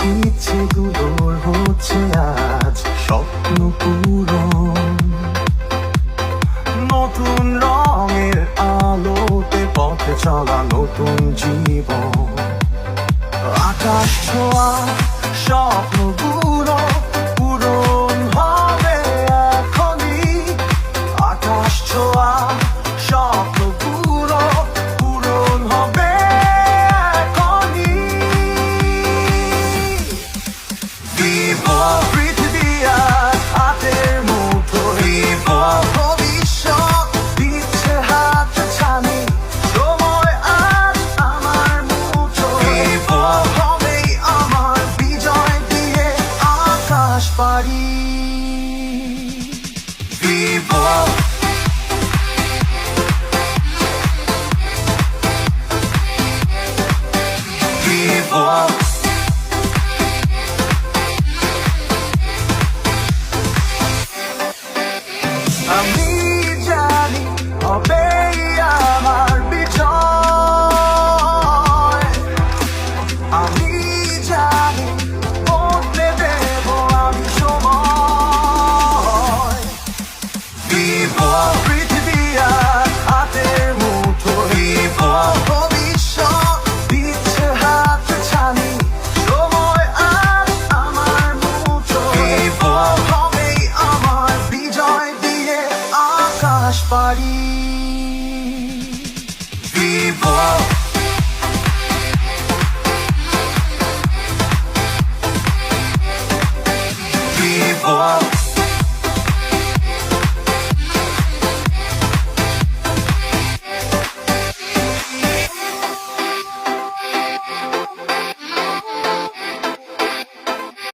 ইচ্ছেগুলোর হচ্ছে আজ স্বপ্ন পূরণ। নতুন রঙের আলোতে পথে চলা নতুন জীবন। আকাশ ছোঁয়া স্বপ্নগুলো পূরণ হবে এখনই। আকাশ ছোঁয়া স্বপ্নগুলো পূরণ হবে এখনই। Vivo পৃথিবী আজ হাতের মুঠোয়। Vivo ভবিষ্যৎ দিচ্ছে হাত ছানি। সময় আজ আমার মুঠোয়। Vivo হবেই আমার বিজয় দিয়ে আকাশ পাড়ি। Vivo Vivo আমি জানি হবেই আমার বিজয়। আমি